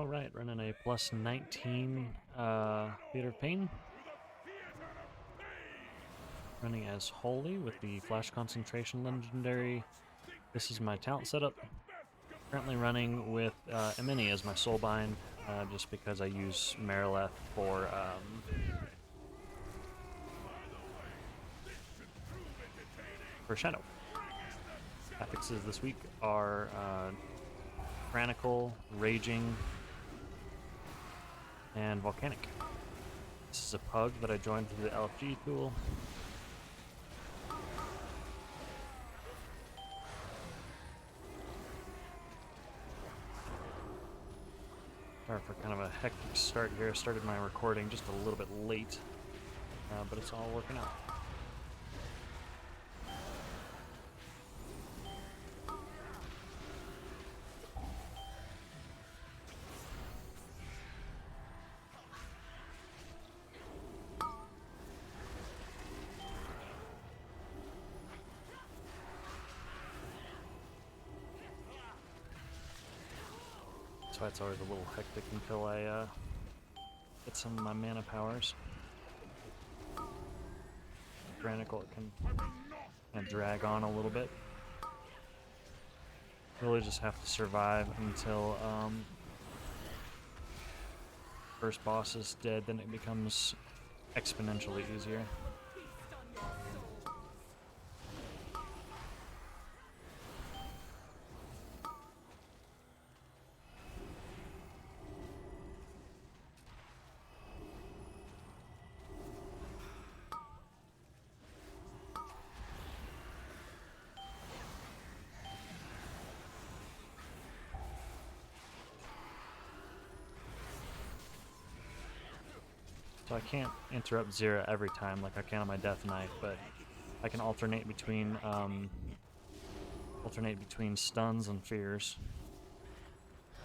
Alright, running a plus 19 Theater of Pain. Running as Holy with the Flash Concentration Legendary. This is my talent setup. Currently running with Emini as my Soulbind, just because I use Marileth for Shadow. Affixes this week are Tyrannical, Raging, and Volcanic. This is a PUG that I joined through the LFG tool. Sorry for kind of a hectic start here. I started my recording just a little bit late, but it's all working out. That's why it's always a little hectic until I get some of my mana powers. Tyrannical, it can kind of drag on a little bit. Really just have to survive until first boss is dead, then it becomes exponentially easier. So I can't interrupt Zera every time like I can on my Death Knight, but I can alternate between stuns and fears.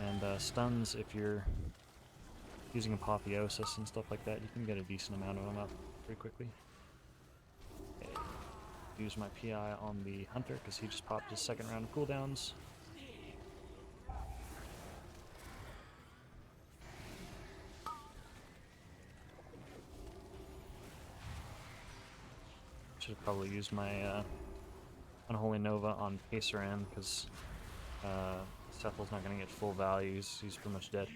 And stuns, if you're using Apotheosis and stuff like that, you can get a decent amount of them up pretty quickly. Okay. Use my PI on the Hunter because he just popped his second round of cooldowns. Should have probably used my Unholy Nova on Paceran because Sethel's not going to get full values. He's pretty much dead.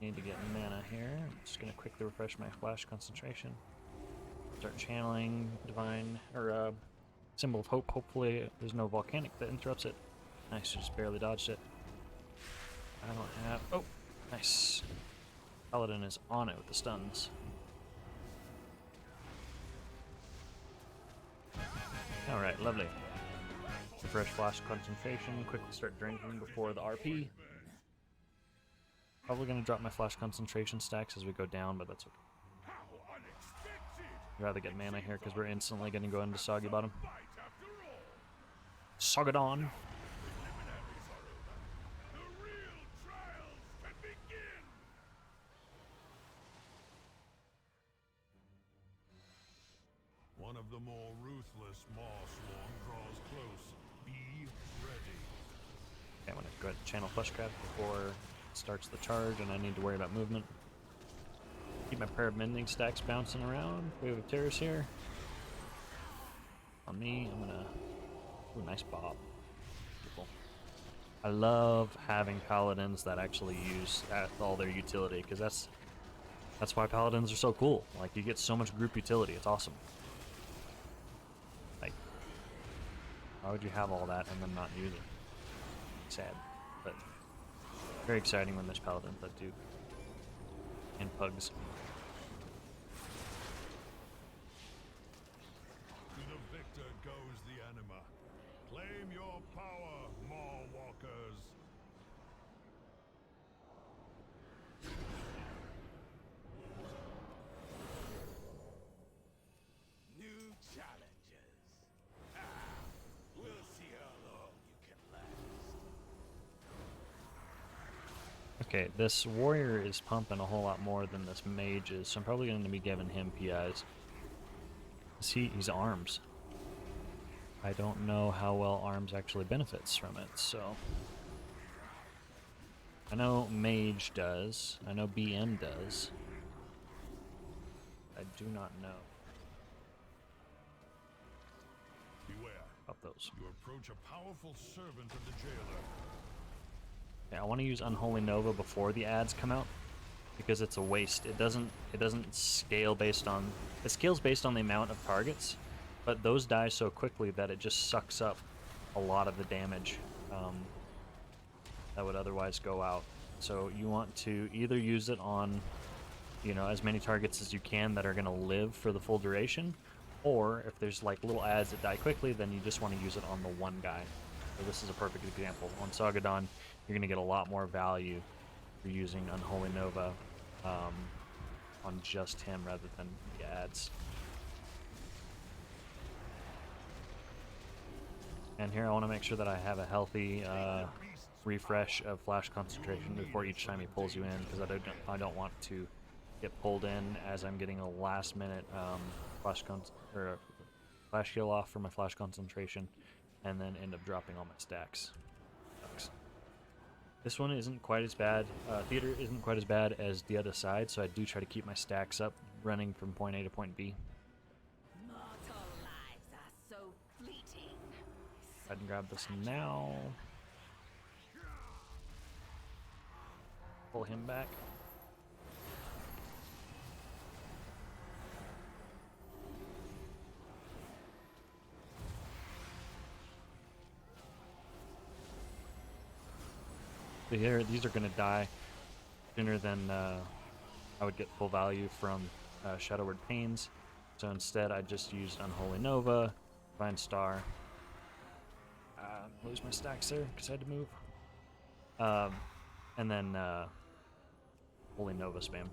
Need to get mana here. I'm just going to quickly refresh my Flash Concentration. Start channeling Divine, or Symbol of Hope. Hopefully there's no Volcanic that interrupts it. Nice, just barely dodged it. I don't have... Oh, nice. Paladin is on it with the stuns. Alright, lovely. Refresh Flash Concentration, quickly start drinking before the RP. Probably going to drop my Flash Concentration stacks as we go down, but that's okay. I'd rather get mana here because we're instantly going to go into Soggy Bottom. Sogadon! One of the more ruthless Maw-Sworn draws close. Be ready. Okay, I'm going to go ahead and channel Fleshcraft before it starts the charge, and I need to worry about movement. Keep my pair of mending stacks bouncing around. We have a Terrace here. On me, I'm going to... Ooh, nice bob. Beautiful. I love having Paladins that actually use all their utility, because that's why Paladins are so cool. Like, you get so much group utility. It's awesome. Like, why would you have all that and then not use it? Sad, but very exciting when there's Paladins that do, and Pugs. To the victor goes the anima. Claim your power, Maw Walkers. New challenges. We'll see how long you can last. Okay, this warrior is pumping a whole lot more than this mage is, so I'm probably going to be giving him PIs. He's arms. I don't know how well arms actually benefits from it, so I know Mage does. I know BM does. I do not know Beware. about those. You approach a powerful servant of the jailer. Yeah, I want to use Unholy Nova before the ads come out because it's a waste. It doesn't scale based on, it scales based on the amount of targets, but those die so quickly that it just sucks up a lot of the damage that would otherwise go out. So you want to either use it on, you know, as many targets as you can that are going to live for the full duration, or if there's like little ads that die quickly, then you just want to use it on the one guy. So this is a perfect example. On Sagadon, you're going to get a lot more value for using Unholy Nova on just him rather than the ads. And here I want to make sure that I have a healthy refresh of flash concentration before each time he pulls you in, because I don't want to get pulled in as I'm getting a last minute flash heal off for my flash concentration, and then end up dropping all my stacks. Sucks. This one isn't quite as bad. Theater isn't quite as bad as the other side, so I do try to keep my stacks up, running from point A to point B. Mortal lives are so fleeting. I can grab this now. Pull him back. So here, these are going to die sooner than I would get full value from Shadowward Pains. So instead, I just used Unholy Nova, Divine Star. Lose my stacks there because I had to move. And then Holy Nova spam.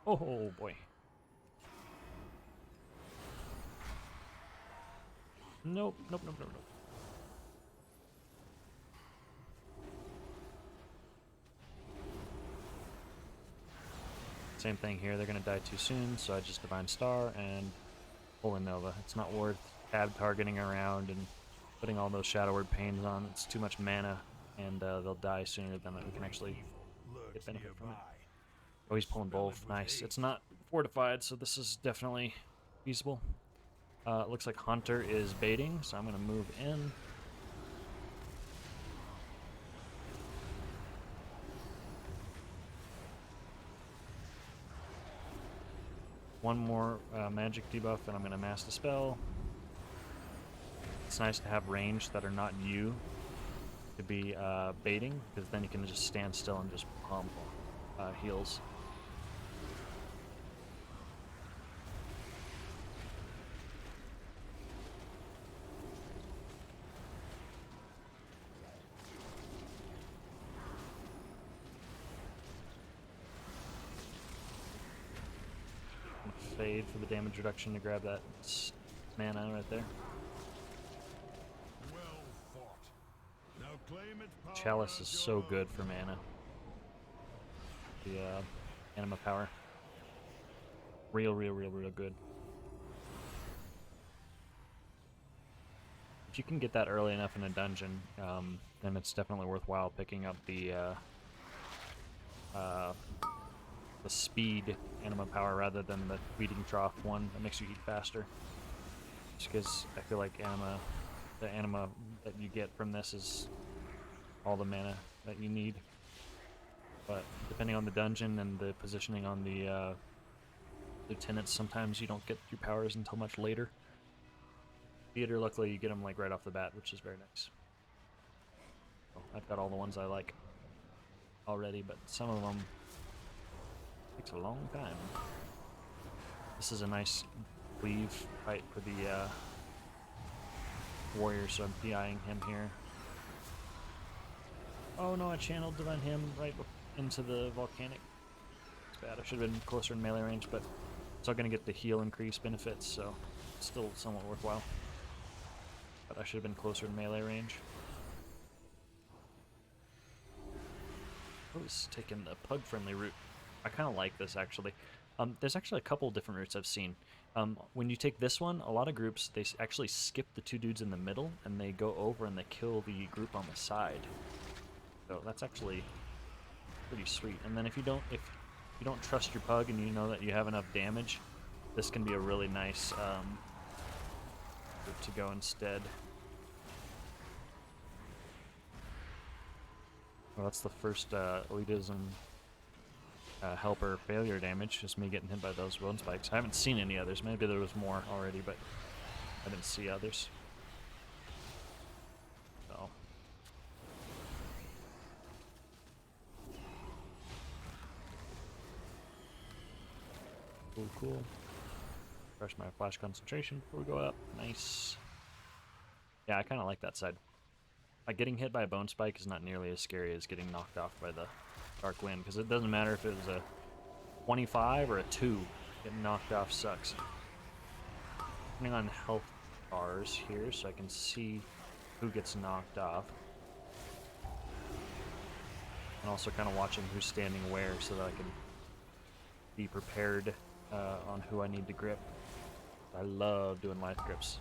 Oh boy. Nope. Same thing here, they're going to die too soon, so I just Divine Star and Holy Nova. It's not worth tab targeting around and putting all those Shadowward Pains on. It's too much mana, and they'll die sooner than we can actually get benefit from it. Oh, he's pulling both. Nice. It's not fortified, so this is definitely feasible. It looks like Hunter is baiting, so I'm going to move in. One more magic debuff, and I'm going to mass Dispel. It's nice to have range that are not you to be baiting, because then you can just stand still and just pump heals. Fade for the damage reduction to grab that mana right there. Well fought. Now claim its power Chalice is as so your good own. for mana. The anima power. Real good. If you can get that early enough in a dungeon, then it's definitely worthwhile picking up the speed anima power rather than the feeding trough one that makes you eat faster. Just because I feel like the anima that you get from this is all the mana that you need. But depending on the dungeon and the positioning on the lieutenants, sometimes you don't get your powers until much later. Theater, luckily, you get them like right off the bat, which is very nice. So I've got all the ones I like already, but some of them takes a long time. This is a nice cleave fight for the warrior, so I'm PIing him here. Oh no, I channeled Divine Him right into the Volcanic. It's bad, I should have been closer in melee range, but still gonna get the heal increase benefits, so it's still somewhat worthwhile. But I should have been closer in melee range. I was taking the PUG friendly route. I kind of like this actually. There's actually a couple different routes I've seen. When you take this one, a lot of groups, they actually skip the two dudes in the middle and they go over and they kill the group on the side. So that's actually pretty sweet. And then if you don't trust your pug and you know that you have enough damage, this can be a really nice route to go instead. Well, that's the first elitism helper failure damage, just me getting hit by those bone spikes. I haven't seen any others. Maybe there was more already, but I didn't see others. So. Cool, cool. Refresh my flash concentration before we go up. Nice. Yeah, I kind of like that side. Like, getting hit by a bone spike is not nearly as scary as getting knocked off by the dark wind, because it doesn't matter if it was a 25 or a 2. Getting knocked off sucks. Depending on health bars here, so I can see who gets knocked off. And also kind of watching who's standing where so that I can be prepared on who I need to grip. I love doing life grips.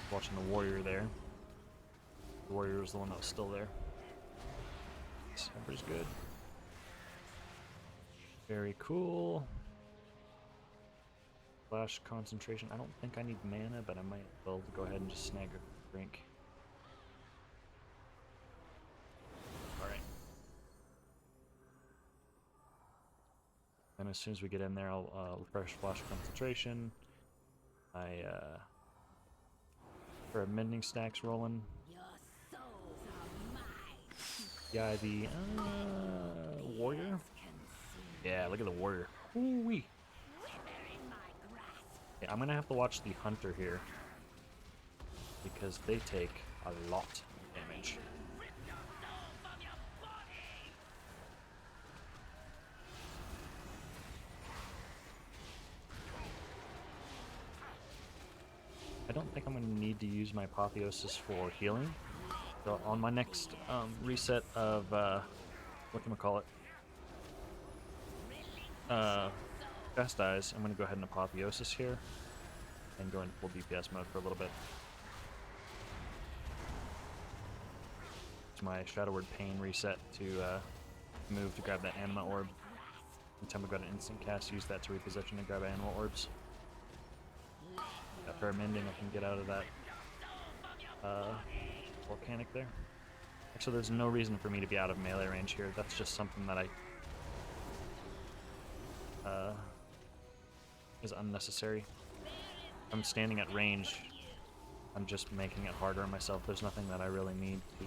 Watching the warrior there. The warrior was the one that was still there. Sniper's good. Very cool. Flash concentration. I don't think I need mana, but I might well go ahead and just snag a drink. Alright. And as soon as we get in there, I'll refresh flash concentration. For mending stacks rolling. Your souls are mine. Yeah, the warrior. Yeah, look at the warrior. Ooh-wee. Yeah, I'm gonna have to watch the hunter here because they take a lot of damage. I don't think I'm going to need to use my apotheosis for healing. So on my next reset of whatchamacallit, Chastise, I'm going to go ahead and apotheosis here and go into full DPS mode for a little bit. It's my Shadowward Pain reset to move to grab that anima orb. Anytime I got an instant cast, use that to reposition and grab animal orbs. After I'm ending, I can get out of that volcanic there. Actually, there's no reason for me to be out of melee range here. That's just something that is unnecessary. I'm standing at range. I'm just making it harder on myself. There's nothing that I really need to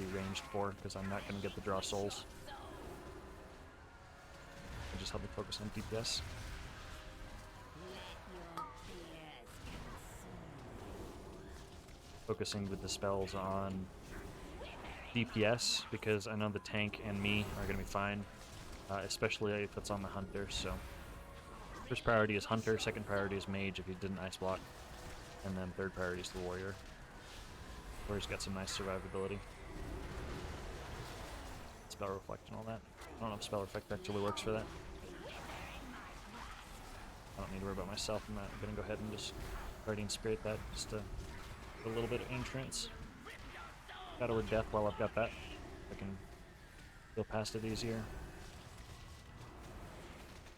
be ranged for, because I'm not going to get the draw souls. I just have to focus on DPS. Focusing with the spells on DPS, because I know the tank and me are going to be fine, especially if it's on the hunter. So first priority is hunter, second priority is mage if he didn't ice block, and then third priority is the warrior. Warrior's got some nice survivability. Spell reflect and all that. I don't know if spell reflect actually works for that. I don't need to worry about myself. I'm going to go ahead and just Guardian Spirit that just to a little bit of entrance. Shadow of Death while I've got that. I can go past it easier.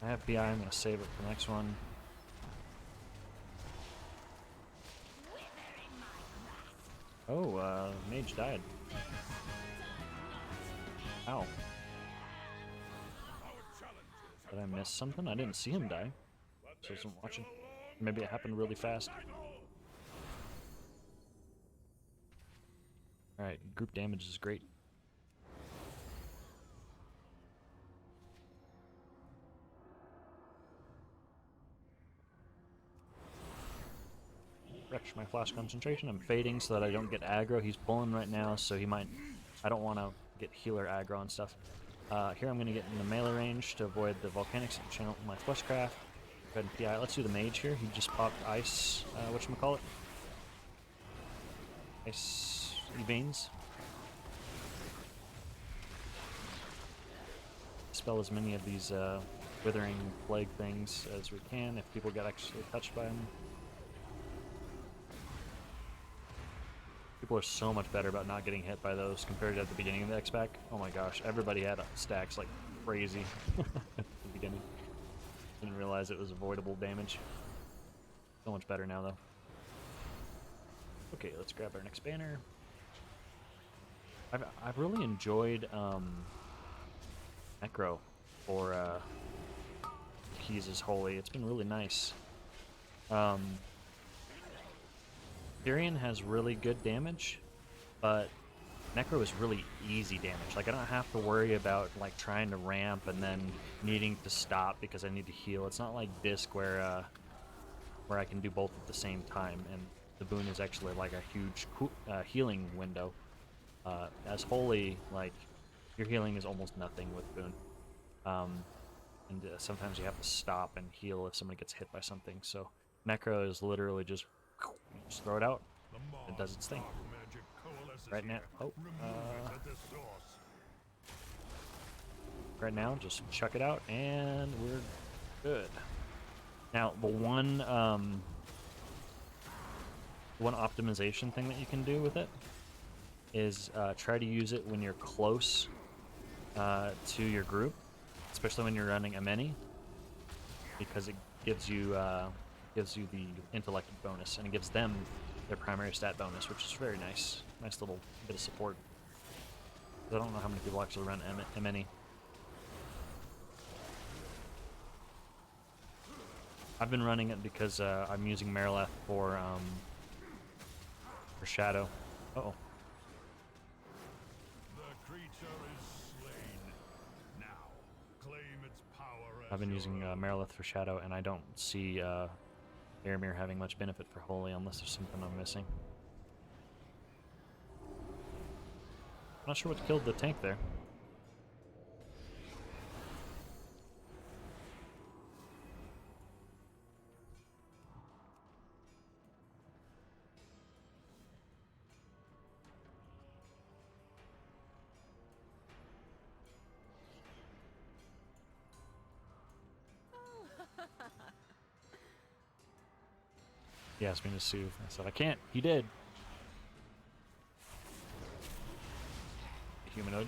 I have PI, I'm going to save it for the next one. Oh, mage died. Ow. Did I miss something? I didn't see him die. So I wasn't watching. Maybe it happened really fast. Alright, group damage is great. Refresh my flash concentration. I'm fading so that I don't get aggro. He's pulling right now, so he might... I don't want to get healer aggro and stuff. Here I'm going to get in the melee range to avoid the volcanics and channel my fleshcraft. Go ahead and PI. Let's do the mage here. He just popped ice, whatchamacallit? Ice veins. Spell as many of these withering plague things as we can if people get actually touched by them. People are so much better about not getting hit by those compared to at the beginning of the X-Pack. Oh my gosh, everybody had stacks like crazy at the beginning. Didn't realize it was avoidable damage. So much better now, though. Okay, let's grab our next banner. I've really enjoyed Necro for keys as holy. It's been really nice. Tyrion has really good damage, but Necro is really easy damage. Like, I don't have to worry about like trying to ramp and then needing to stop because I need to heal. It's not like Disc where I can do both at the same time, and the boon is actually like a huge healing window. As holy, like, your healing is almost nothing with boon. And sometimes you have to stop and heal if somebody gets hit by something. So Necro is literally just throw it out. It does its thing. Right now, right now, just chuck it out, and we're good. Now, the one optimization thing that you can do with it is try to use it when you're close to your group, especially when you're running a many, because it gives you the intellect bonus, and it gives them their primary stat bonus, which is very nice. Nice little bit of support. I don't know how many people actually run a many. I've been running it because I'm using Marileth for Shadow. Uh-oh. The creature is slain. Now, claim its power as I've been using your own. Marileth for Shadow, and I don't see Aramir having much benefit for Holy unless there's something I'm missing. Not sure what killed the tank there. He asked me to soothe. I said, I can't. He did. Humanoid.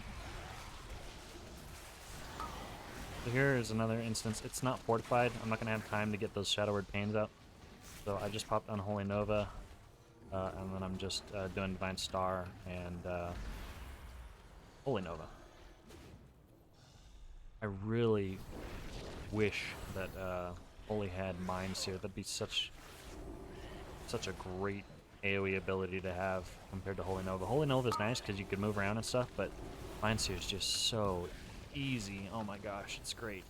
So here is another instance. It's not fortified. I'm not going to have time to get those Shadow Word Pains out. So I just popped Unholy Nova. And then I'm just doing Divine Star and Holy Nova. I really wish that Holy had Mind Seer. That'd be such a great AoE ability to have compared to Holy Nova. Holy Nova is nice because you can move around and stuff, but Mind Seer is just so easy. Oh my gosh, it's great.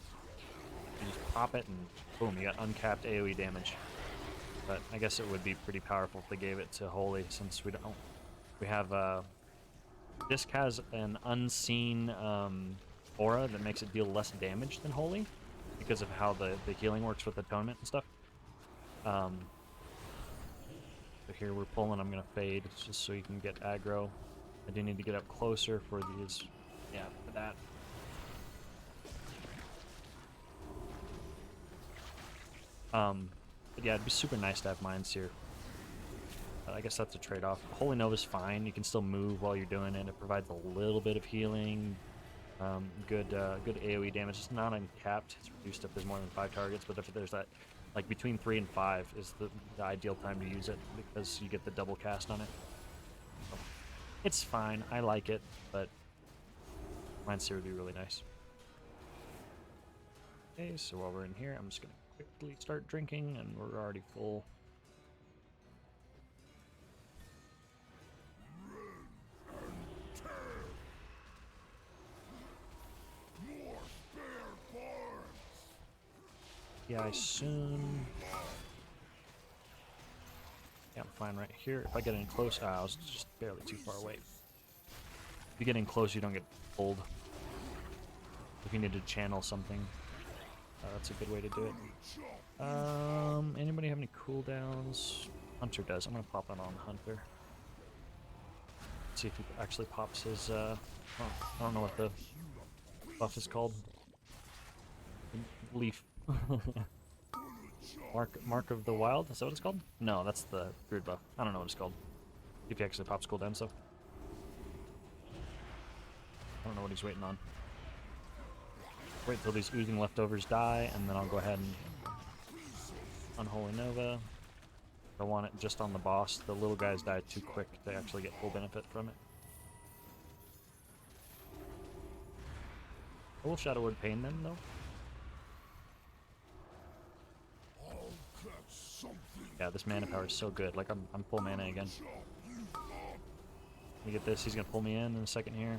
You just pop it and boom, you got uncapped AoE damage. But I guess it would be pretty powerful if they gave it to Holy, since we don't. We have Disc has an unseen aura that makes it deal less damage than Holy because of how the healing works with Atonement and stuff. So here we're pulling, I'm going to fade, just so you can get aggro. I do need to get up closer for these, yeah, for that. But yeah, it'd be super nice to have Mind Seer. I guess that's a trade-off. Holy Nova's fine, you can still move while you're doing it. It provides a little bit of healing, good AoE damage. It's not uncapped, it's reduced if there's more than 5 targets, but if there's that, like between 3 and 5 is the ideal time to use it because you get the double cast on it. So, it's fine, I like it, but Mind Seer would be really nice. Okay, so while we're in here, I'm just gonna quickly start drinking, and we're already full. Yeah, I assume. Yeah, I'm fine right here. If I get in close, I was just barely too far away. If you get in close, you don't get pulled. If you need to channel something, that's a good way to do it. Anybody have any cooldowns? Hunter does. I'm gonna pop it on Hunter. See if he actually pops his. I don't know what the buff is called. Leaf. Mark of the Wild? Is that what it's called? No, that's the Druid buff. I don't know what it's called. If he actually pops cooldown stuff. I don't know what he's waiting on. Wait till these oozing leftovers die, and then I'll go ahead and Unholy Nova. I want it just on the boss. The little guys die too quick to actually get full benefit from it. Will Shadow Word pain them though? Yeah, this mana power is so good. Like I'm full mana again. Let me get this. He's gonna pull me in a second here.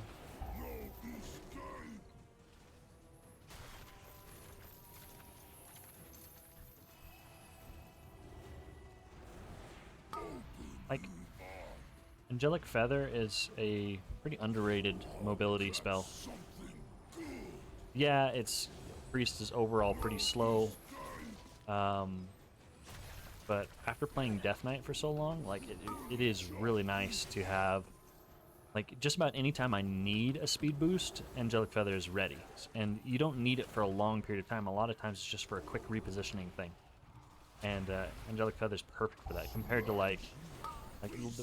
Like, Angelic Feather is a pretty underrated mobility spell. Yeah, its priest is overall pretty slow. But after playing Death Knight for so long, like, it is really nice to have, like, just about any time I need a speed boost, Angelic Feather is ready. And you don't need it for a long period of time. A lot of times it's just for a quick repositioning thing. And Angelic Feather is perfect for that, compared to, like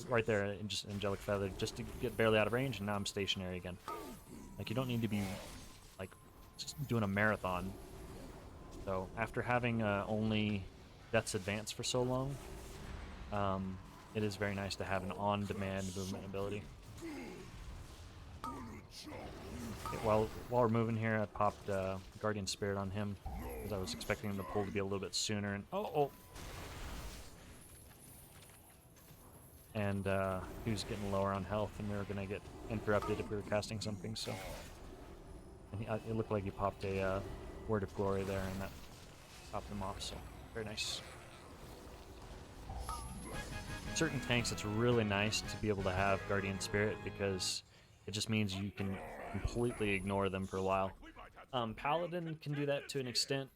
right there, just Angelic Feather, just to get barely out of range, and now I'm stationary again. Like, you don't need to be, like, just doing a marathon. So, after having only Death's Advance for so long, it is very nice to have an on-demand movement ability. Okay, while we're moving here, I popped Guardian Spirit on him, because I was expecting him to pull to be a little bit sooner, and and he was getting lower on health, and we were going to get interrupted if we were casting something, so... And it looked like he popped a Word of Glory there, and that popped him off, so very nice. Certain tanks, it's really nice to be able to have Guardian Spirit, because it just means you can completely ignore them for a while. Paladin can do that to an extent.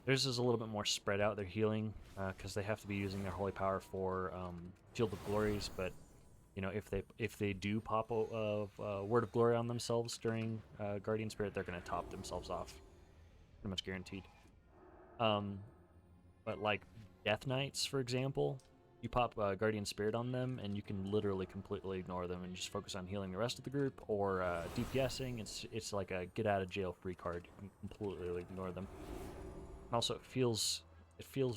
Theirs is a little bit more spread out, their healing, because they have to be using their holy power for Field of Glories, but you know, if they do pop a Word of Glory on themselves during Guardian Spirit, they're going to top themselves off. Pretty much guaranteed. But like Death Knights, for example, you pop Guardian Spirit on them, and you can literally completely ignore them and just focus on healing the rest of the group, or DPSing. It's like a get out of jail free card. You can completely ignore them. Also, it feels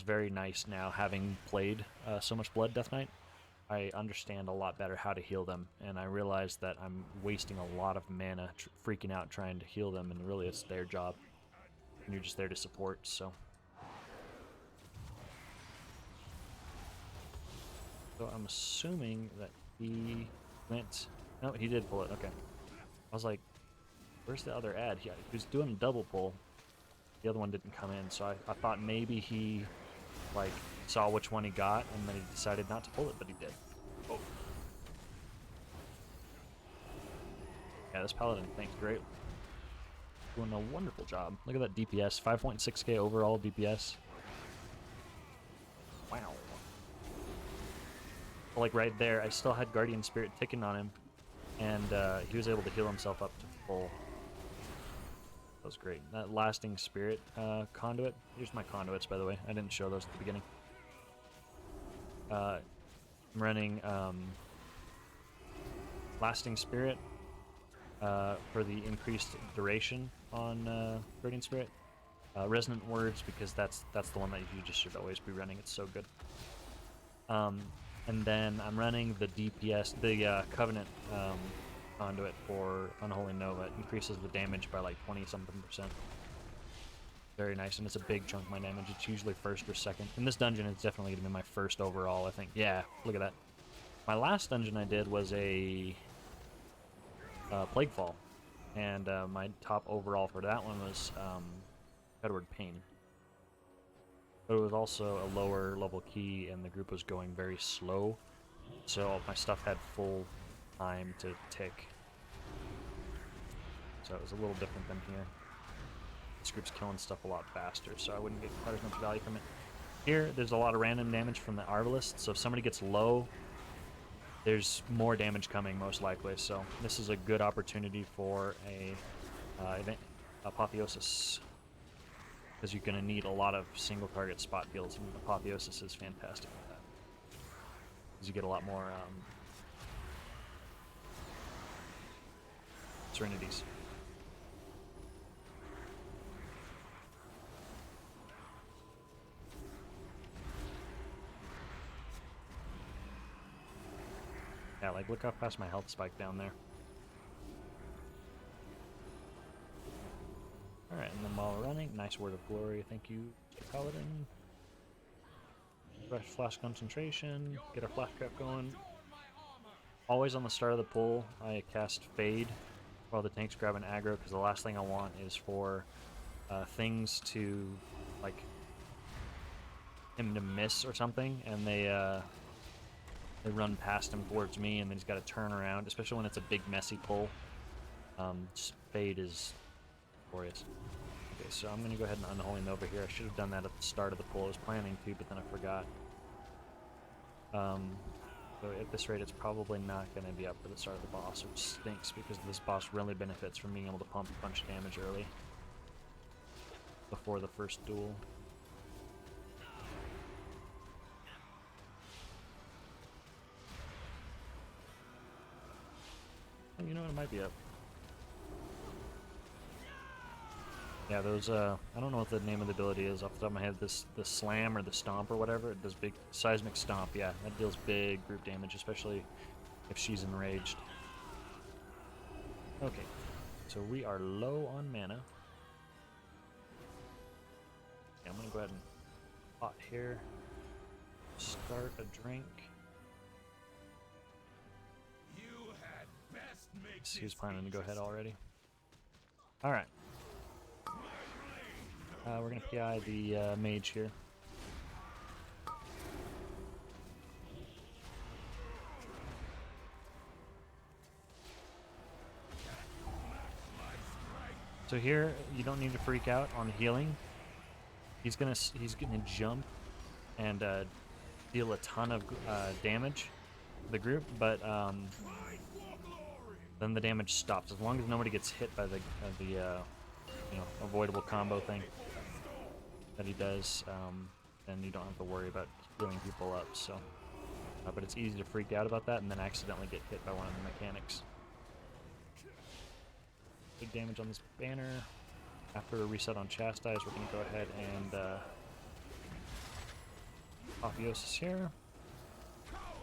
very nice now, having played so much Blood Death Knight. I understand a lot better how to heal them, and I realize that I'm wasting a lot of mana freaking out trying to heal them, and really it's their job, and you're just there to support, so... So I'm assuming that he went... No, he did pull it, okay. I was like, where's the other ad? He was doing a double pull. The other one didn't come in, so I thought maybe he, like, saw which one he got, and then he decided not to pull it, but he did. Oh. Yeah, this Paladin, thanks, great. Doing a wonderful job. Look at that DPS, 5.6k overall DPS. Wow. Like, right there, I still had Guardian Spirit ticking on him, and he was able to heal himself up to full. That was great. That Lasting Spirit conduit. Here's my conduits, by the way. I didn't show those at the beginning. I'm running Lasting Spirit for the increased duration on Guardian Spirit. Resonant Words, because that's the one that you just should always be running. It's so good. And then I'm running the DPS, the Covenant conduit for Unholy Nova. It increases the damage by like 20-something%. Very nice, and it's a big chunk of my damage. It's usually first or second. In this dungeon, it's definitely going to be my first overall, I think. Yeah, look at that. My last dungeon I did was a Plaguefall, and my top overall for that one was Edward Payne. But it was also a lower level key, and the group was going very slow, so my stuff had full time to tick. So it was a little different than here. This group's killing stuff a lot faster, so I wouldn't get quite as much value from it. Here, there's a lot of random damage from the Arbalist, so if somebody gets low, there's more damage coming, most likely. So this is a good opportunity for a Apotheosis, because you're going to need a lot of single target spot kills, and Apotheosis is fantastic with that. because you get a lot more serenities. Yeah, like look how fast my health spiked down there. Alright, and then while we're running, nice word of glory, thank you, Mr. Paladin. Fresh flash concentration, get our flash trap going. Always on the start of the pull, I cast Fade while the tanks grab an aggro, because the last thing I want is for things to, like, him to miss or something, and they run past him towards me, and then he's got to turn around, especially when it's a big messy pull. Just Fade is glorious. Okay, so I'm going to go ahead and Unholy Nova here. I should have done that at the start of the pull. I was planning to, but then I forgot. So at this rate, it's probably not going to be up for the start of the boss, which stinks, because this boss really benefits from being able to pump a bunch of damage early before the first duel. Oh, you know what? It might be up. Yeah, those, I don't know what the name of the ability is off the top of my head. The slam or the stomp or whatever, it does big, seismic stomp, yeah. That deals big group damage, especially if she's enraged. Okay, so we are low on mana. Yeah, I'm gonna go ahead and pot here. Start a drink. You had best make He was this planning to go ahead interesting. already. Alright. We're gonna PI the mage here. So here, you don't need to freak out on healing. He's gonna jump and deal a ton of damage to the group, but then the damage stops as long as nobody gets hit by the you know, avoidable combo thing that he does. Then you don't have to worry about healing people up. So, but it's easy to freak out about that and then accidentally get hit by one of the mechanics. Big damage on this banner. After a reset on Chastise, we're going to go ahead and Apotheosis here.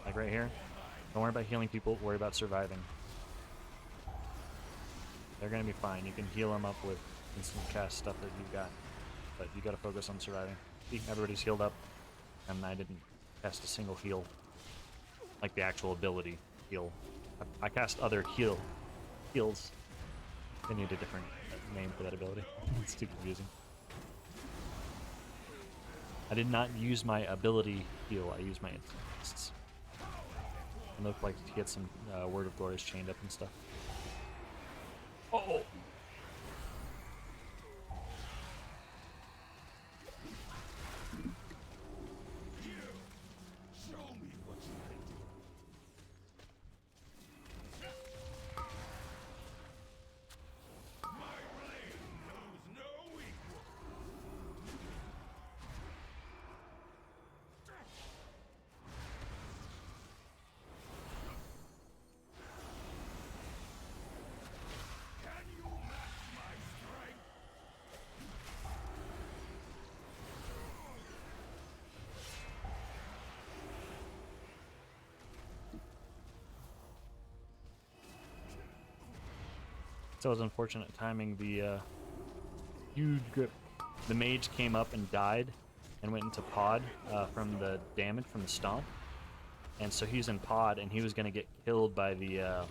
Like right here. Don't worry about healing people, worry about surviving. They're going to be fine. You can heal them up with instant cast stuff that you've got, but you got to focus on surviving. See, everybody's healed up, and I didn't cast a single heal. Like the actual ability heal. I cast other heals. They need a different name for that ability. It's too confusing. I did not use my ability heal, I used my instants. It looked like to get some Word of Glories chained up and stuff. Oh! Show me what you can do. My blade knows no equal. Can you match my strength? So it was unfortunate timing. The huge grip. The mage came up and died and went into pod from the damage from the stomp. And so he's in pod and he was going to get killed by the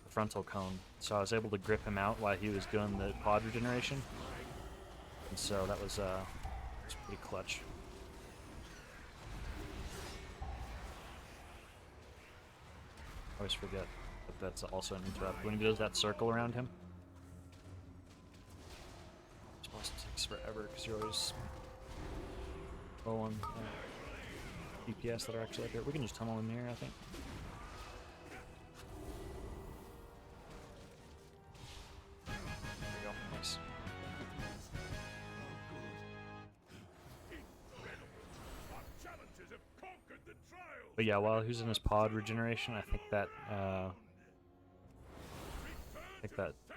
frontal cone. So I was able to grip him out while he was doing the pod regeneration. And so that was pretty clutch. I always forget that that's also an interrupt. When he does that circle around him, this boss takes forever because you're always low on DPS that are actually up here. We can just tunnel in here, I think. There we go. Nice. Incredible. Our challenge is have conquered the trials. But yeah, while he was in his pod regeneration, I think that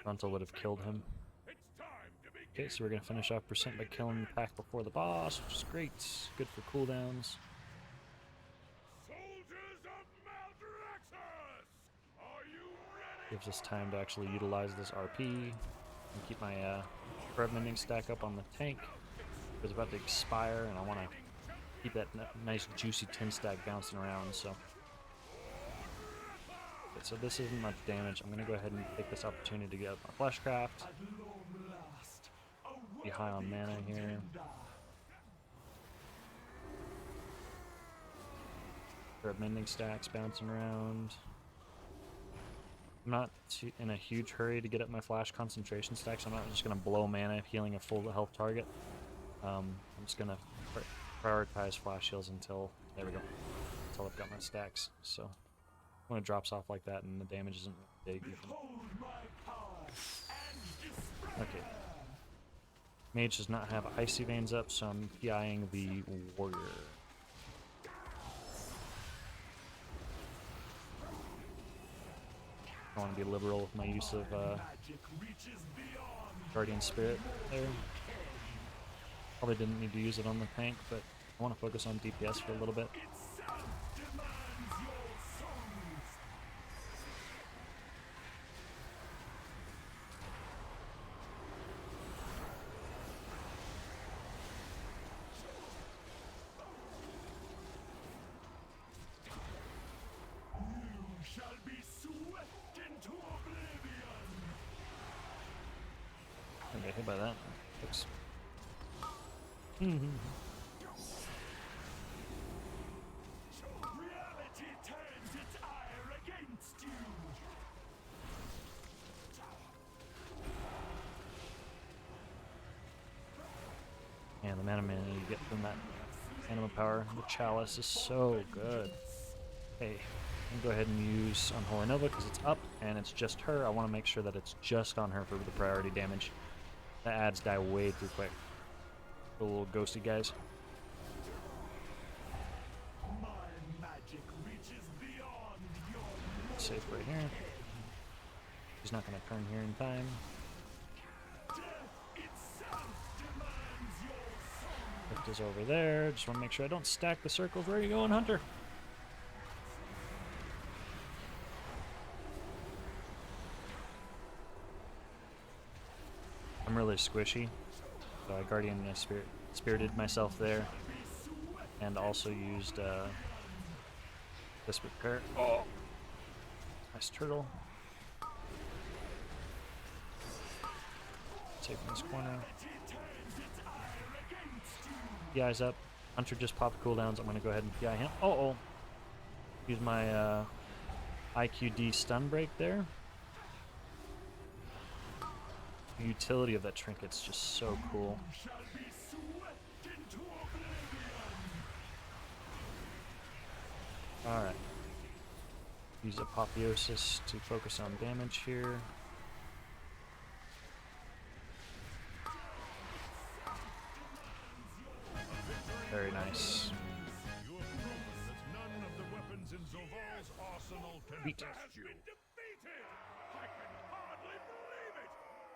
frontal would have killed him. It's time to begin. Okay, so we're gonna finish off percent by killing the pack before the boss, which is great. Good for cooldowns. Soldiers of Maldraxxus, are you ready? Gives us time to actually utilize this RP and keep my mending stack up on the tank. It's about to expire, and I want to keep that nice juicy 10 stack bouncing around. So, okay, so this isn't much damage. I'm gonna go ahead and take this opportunity to get up my fleshcraft. Be high on mana here. Grab mending stacks bouncing around. I'm not in a huge hurry to get up my flash concentration stacks. I'm not just gonna blow mana healing a full health target. I'm just gonna prioritize flash heals until there we go. Until I've got my stacks. So when it drops off like that and the damage isn't big. Okay. Mage does not have icy veins up, so I'm PIing the warrior. I want to be liberal with my use of Guardian Spirit there. Probably didn't need to use it on the tank, but I want to focus on DPS for a little bit. I get hit by that. Looks. Reality turns its ire against you. And the mana you get from that anima power, the chalice, is so good. Hey, I'm gonna go ahead and use Unholy Nova because it's up and it's just her. I want to make sure that it's just on her for the priority damage. The ads die way too quick. The little ghosty guys. My magic reaches beyond your Safe right here. He's not gonna turn here in time. death itself demands your soul. Lift is over there. Just want to make sure I don't stack the circles. Where are you going, Hunter? I'm really squishy, so I Guardian Spirited myself there, and also used this repair. Oh, nice turtle. Safe in this corner. PI's up. Hunter just popped cooldowns. I'm gonna go ahead and PI him. Oh, use my IQD stun break there. The utility of that trinket's just so cool. Alright. Use Apotheosis to focus on damage here. Very nice. You have proven that none of the weapons in Zoval's arsenal can Beat. test you. Defeated! I can hardly believe it!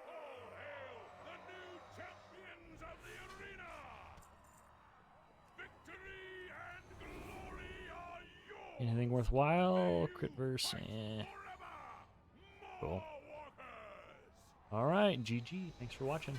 All hail the new champions of the arena! Victory and glory are yours! Anything worthwhile? Crit verse? Eh. Forever! Cool. More walkers! Alright, GG. Thanks for watching.